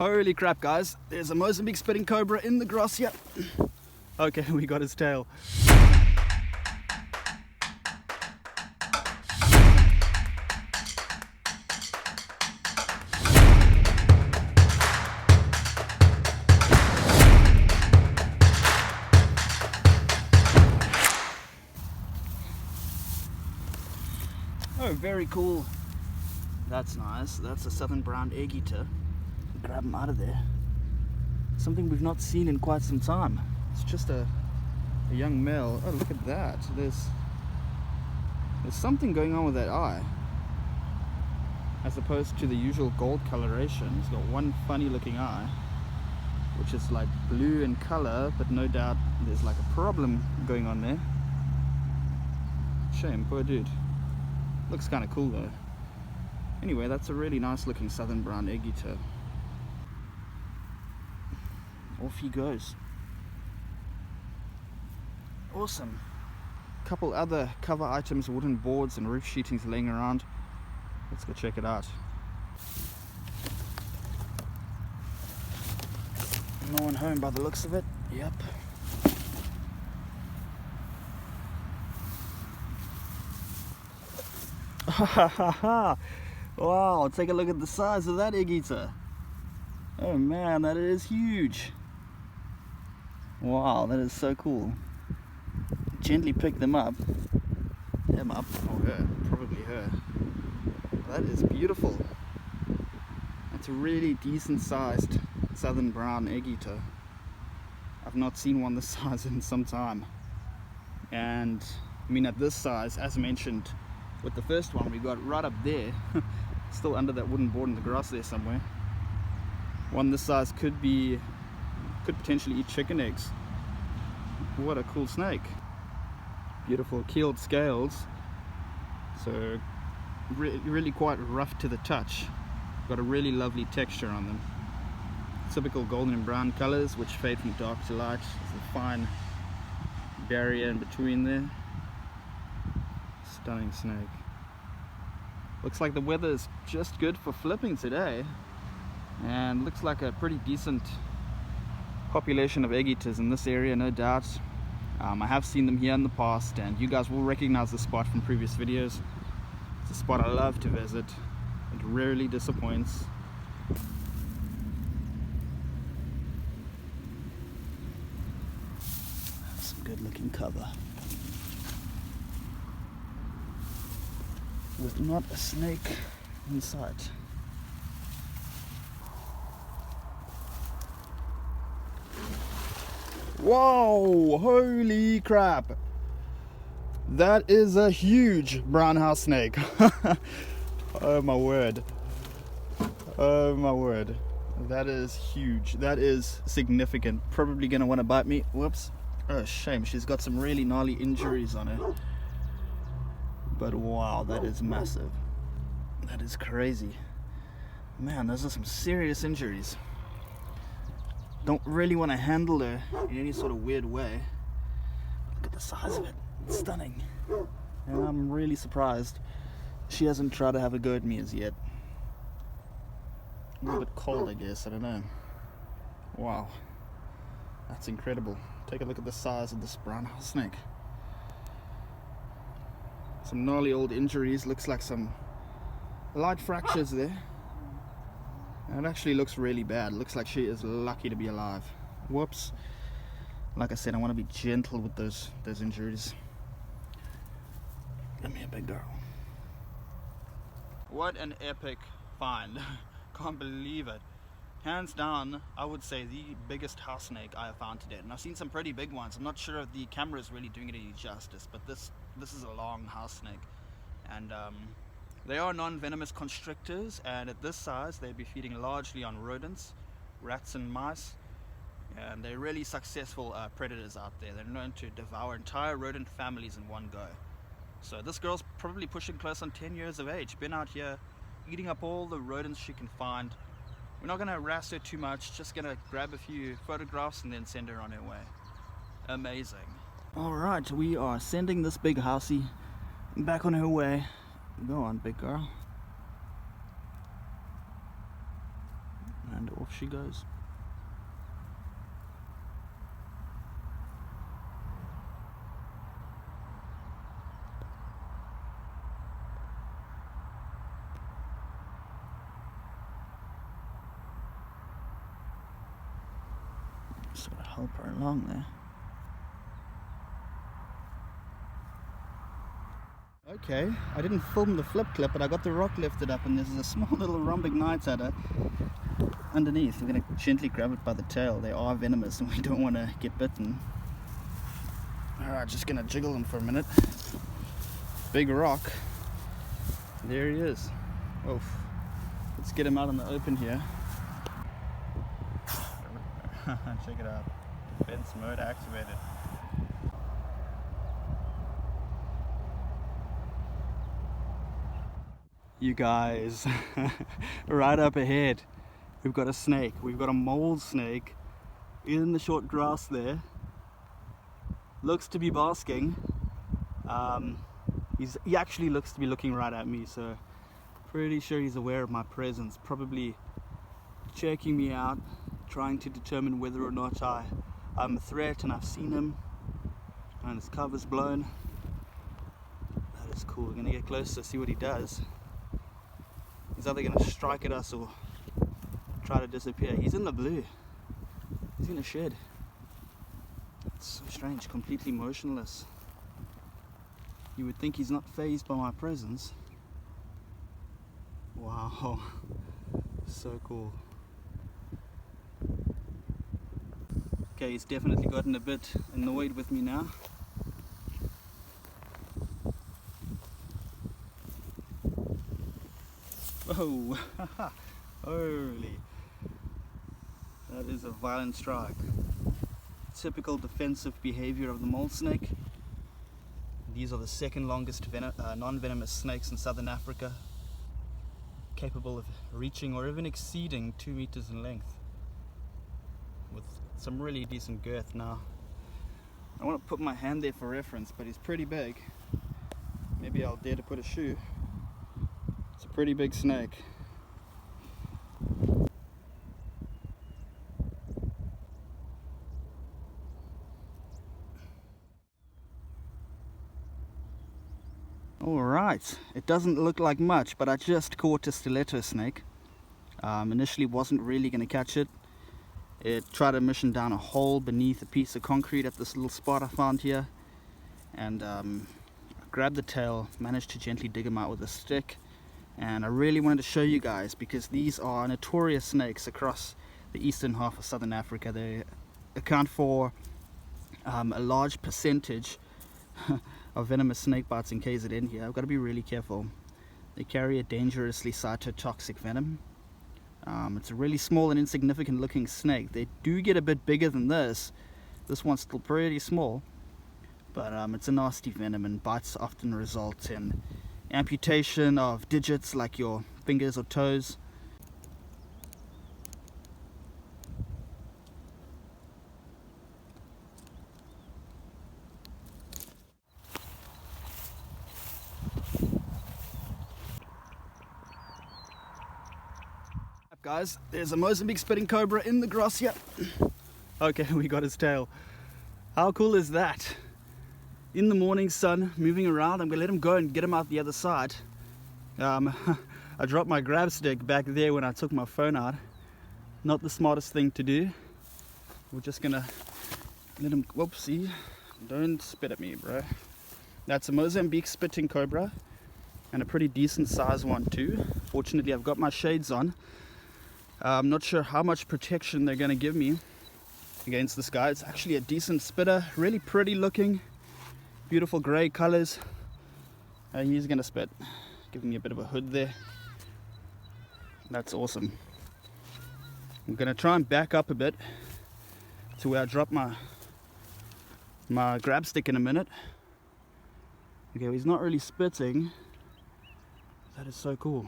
Holy crap, guys, there's a Mozambique spitting cobra in the grass here. Okay, we got his tail. Oh, very cool. That's nice. That's a southern brown egg eater. Grab him out of there. Something we've not seen in quite some time. It's just a young male. Oh, look at that. There's something going on with that eye, as opposed to the usual gold coloration. He's got one funny looking eye, which is like blue in color, but no doubt there's like a problem going on there. Shame, poor dude. Looks kind of cool though. Anyway, that's a really nice looking southern brown egg eater. Off he goes. Awesome. Couple other cover items, wooden boards and roof sheetings laying around. Let's go check it out. No one home by the looks of it. Yep. Wow, take a look at the size of that egg eater. Oh man, that is huge. Wow, that is so cool. Gently pick them up. Him up, or her, probably her. That is beautiful. That's a really decent sized southern brown egg eater. I've not seen one this size in some time. And I mean, at this size, as mentioned with the first one we got right up there, still under that wooden board in the grass there somewhere. One this size could potentially eat chicken eggs. What a cool snake. Beautiful keeled scales, so really quite rough to the touch. Got a really lovely texture on them. Typical golden and brown colors which fade from dark to light. There's a fine barrier in between there. Stunning snake. Looks like the weather is just good for flipping today, and looks like a pretty decent population of egg eaters in this area, no doubt. I have seen them here in the past, and you guys will recognize the spot from previous videos. It's a spot I love to visit. It rarely disappoints. Some good looking cover with not a snake in sight. Whoa, holy crap. That is a huge brown house snake. Oh my word. Oh my word. That is huge. That is significant. Probably gonna want to bite me. Whoops. Oh, shame. She's got some really gnarly injuries on her. But wow, that is massive. That is crazy. Man, those are some serious injuries. Don't really want to handle her in any sort of weird way. Look at the size of it. It's stunning. And I'm really surprised she hasn't tried to have a go at me as yet. A little bit cold, I guess. I don't know. Wow. That's incredible. Take a look at the size of this brown house snake. Some gnarly old injuries. Looks like some light fractures there. It actually looks really bad. Looks like she is lucky to be alive. Whoops. Like I said, I want to be gentle with those injuries. Come here, big girl. What an epic find. Can't believe it. Hands down, I would say the biggest house snake I have found to date. And I've seen some pretty big ones. I'm not sure if the camera is really doing it any justice, but this is a long house snake. And they are non-venomous constrictors, and at this size they'd be feeding largely on rodents, rats and mice, and they're really successful predators out there. They're known to devour entire rodent families in one go. So this girl's probably pushing close on 10 years of age, been out here eating up all the rodents she can find. We're not going to harass her too much, just going to grab a few photographs and then send her on her way. Amazing. Alright, we are sending this big housey back on her way. Go on, big girl. And off she goes. Sort of help her along there. Okay, I didn't film the flip clip, but I got the rock lifted up and there's a small little rhombic nighthadder underneath. We're going to gently grab it by the tail. They are venomous and we don't want to get bitten. Alright, just going to jiggle him for a minute. Big rock. There he is. Oof. Let's get him out in the open here. Check it out. Defense mode activated. You guys, right up ahead, we've got a snake. We've got a mold snake in the short grass there. Looks to be basking. He actually looks to be looking right at me, so pretty sure he's aware of my presence. Probably checking me out, trying to determine whether or not I'm a threat, and I've seen him and his cover's blown. That is cool. We're gonna get closer, see what he does. He's either gonna strike at us or try to disappear. He's in the blue. He's in a shed. It's so strange, completely motionless. You would think he's not fazed by my presence. Wow, so cool. Okay, he's definitely gotten a bit annoyed with me now. Whoa, holy. That is a violent strike. Typical defensive behavior of the mold snake. These are the second longest non-venomous snakes in southern Africa, capable of reaching or even exceeding 2 meters in length, with some really decent girth. Now, I want to put my hand there for reference, but he's pretty big. Maybe I'll dare to put a shoe. It's a pretty big snake. Alright, it doesn't look like much, but I just caught a stiletto snake. Initially wasn't really going to catch it. It tried to mission down a hole beneath a piece of concrete at this little spot I found here. And I grabbed the tail, managed to gently dig him out with a stick. And I really wanted to show you guys, because these are notorious snakes across the eastern half of southern Africa. They account for a large percentage of venomous snake bites in KZN here. I've got to be really careful. They carry a dangerously cytotoxic venom. It's a really small and insignificant looking snake. They do get a bit bigger than this. This one's still pretty small, but it's a nasty venom, and bites often result in amputation of digits like your fingers or toes. Guys, there's a Mozambique spitting cobra in the grass here. Okay, we got his tail. How cool is that? In the morning sun, moving around. I'm gonna let him go and get him out the other side. I dropped my grab stick back there when I took my phone out. Not the smartest thing to do. We're just gonna let him, whoopsie, don't spit at me, bro. That's a Mozambique spitting cobra, and a pretty decent size one too. Fortunately, I've got my shades on. I'm not sure how much protection they're going to give me against this guy. It's actually a decent spitter, really pretty looking, beautiful grey colors. He's going to spit, giving me a bit of a hood there. That's awesome. I'm going to try and back up a bit to where I drop my grab stick in a minute. Okay, well, he's not really spitting. That is so cool.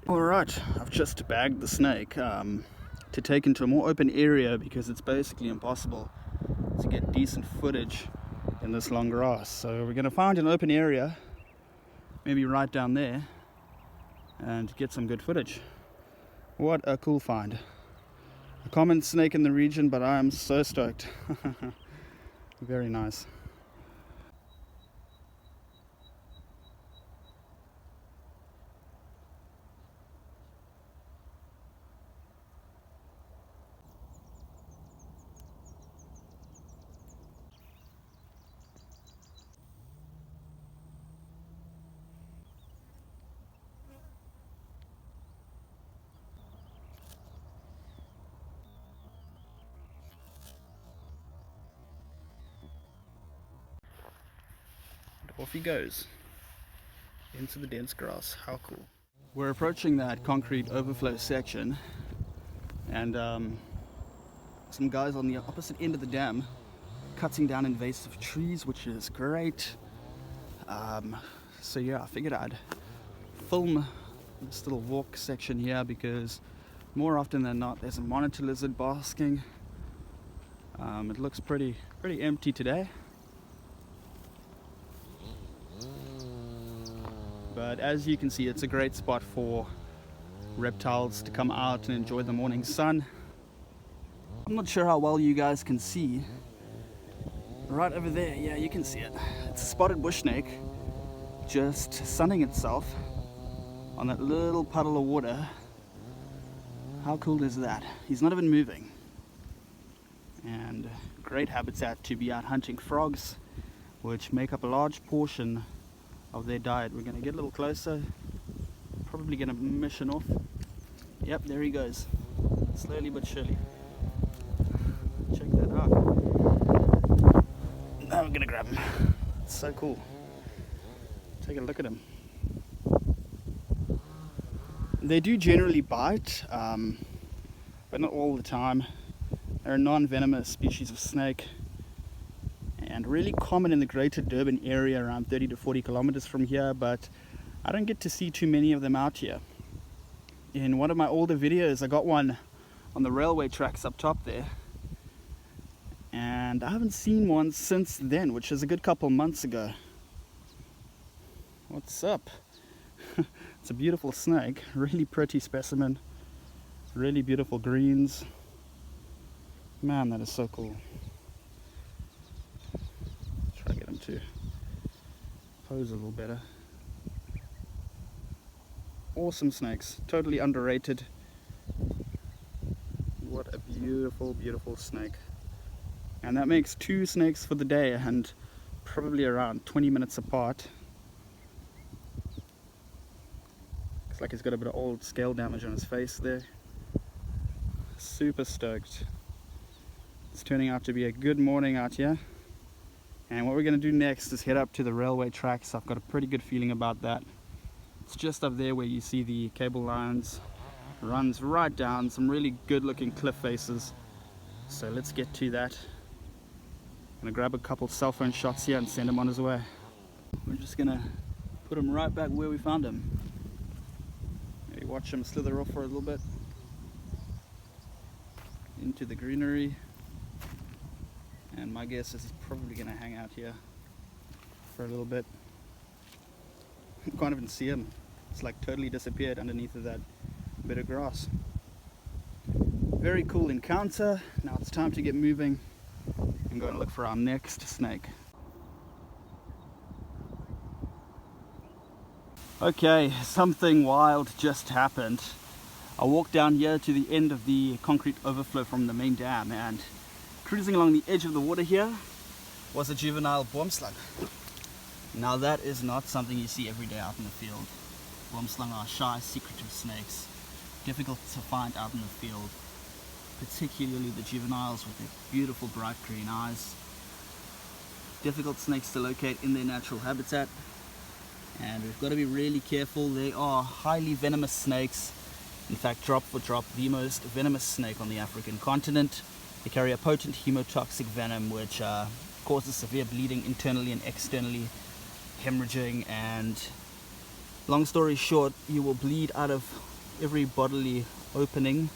Alright, I've just bagged the snake to take into a more open area, because it's basically impossible to get decent footage in this long grass. So we're going to find an open area, maybe right down there, and get some good footage. What a cool find. A common snake in the region, but I am so stoked. Very nice. Off he goes into the dense grass. How cool. We're approaching that concrete overflow section, and some guys on the opposite end of the dam cutting down invasive trees, which is great. So yeah, I figured I'd film this little walk section here because more often than not there's a monitor lizard basking. It looks pretty empty today. But as you can see, it's a great spot for reptiles to come out and enjoy the morning sun. I'm not sure how well you guys can see. Right over there, yeah, you can see it. It's a spotted bush snake just sunning itself on that little puddle of water. How cool is that? He's not even moving. And great habitat to be out hunting frogs, which make up a large portion of their diet. We're going to get a little closer, probably going to mission off. Yep, there he goes, slowly but surely. Check that out. Now we're going to grab him. It's so cool. Take a look at him. They do generally bite, but not all the time. They're a non-venomous species of snake, and really common in the greater Durban area, around 30 to 40 kilometers from here, but I don't get to see too many of them out here. In one of my older videos, I got one on the railway tracks up top there, and I haven't seen one since then, which is a good couple months ago. What's up? It's a beautiful snake, really pretty specimen, really beautiful greens. Man, that is so cool. Try to get him to pose a little better. Awesome snakes, totally underrated. What a beautiful, beautiful snake. And that makes 2 snakes for the day, and probably around 20 minutes apart. Looks like he's got a bit of old scale damage on his face there. Super stoked. It's turning out to be a good morning out here. And what we're going to do next is head up to the railway tracks. I've got a pretty good feeling about that. It's just up there where you see the cable lines. Runs right down, some really good looking cliff faces. So let's get to that. I'm going to grab a couple cell phone shots here and send him on his way. We're just going to put him right back where we found him. Maybe watch him slither off for a little bit. Into the greenery. And my guess is he's probably going to hang out here for a little bit. You can't even see him. It's like totally disappeared underneath of that bit of grass. Very cool encounter. Now it's time to get moving and go and look for our next snake. Okay, something wild just happened. I walked down here to the end of the concrete overflow from the main dam, and cruising along the edge of the water here was a juvenile boomslang. Now that is not something you see every day out in the field. Boomslang are shy, secretive snakes, difficult to find out in the field, particularly the juveniles with their beautiful bright green eyes. Difficult snakes to locate in their natural habitat, and we've got to be really careful. They are highly venomous snakes. In fact, drop for drop, the most venomous snake on the African continent. They carry a potent hemotoxic venom which causes severe bleeding internally and externally, hemorrhaging, and long story short, you will bleed out of every bodily opening.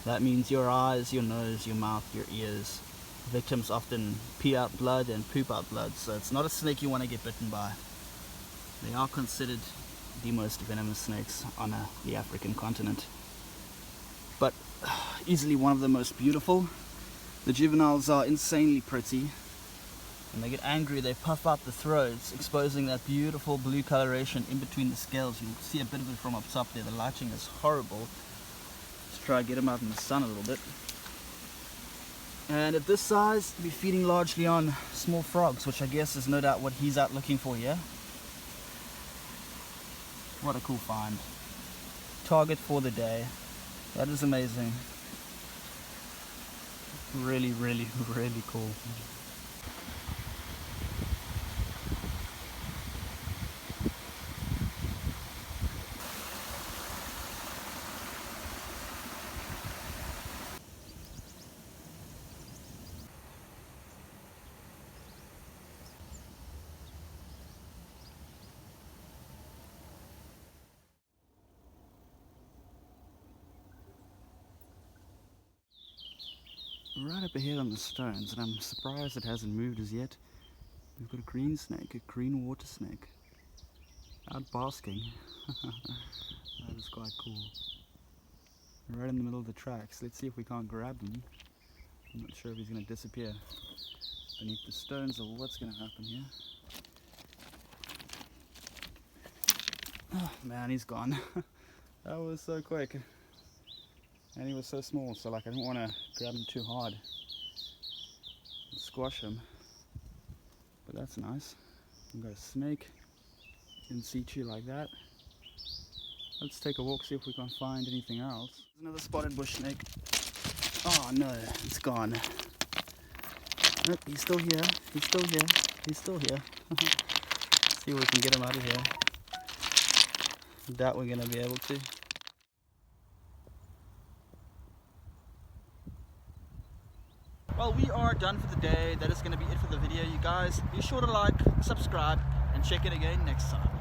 That means your eyes, your nose, your mouth, your ears. Victims often pee out blood and poop out blood, so it's not a snake you want to get bitten by. They are considered the most venomous snakes on the African continent. But easily one of the most beautiful. The juveniles are insanely pretty. When they get angry, they puff out the throats, exposing that beautiful blue coloration in between the scales. You'll see a bit of it from up top there. The lighting is horrible. Let's try to get them out in the sun a little bit. And at this size, we're feeding largely on small frogs, which I guess is no doubt what he's out looking for here. What a cool find. Target for the day. That is amazing. Really, really, really cool. Right up ahead on the stones, and I'm surprised it hasn't moved as yet. We've got a green snake, a green water snake, out basking. That is quite cool. Right in the middle of the tracks. Let's see if we can't grab him. I'm not sure if he's going to disappear beneath the stones or what's going to happen here. Oh man, he's gone. That was so quick. And he was so small, so like I didn't want to grab him too hard and squash him. But that's nice. We've got a snake in situ like that. Let's take a walk, see if we can find anything else. There's another spotted bush snake. Oh no, it's gone. Nope, he's still here. He's still here. He's still here. See if we can get him out of here. Doubt we're gonna be able to. Well, we are done for the day. That is going to be it for the video, you guys. Be sure to like, subscribe, and check it again next time.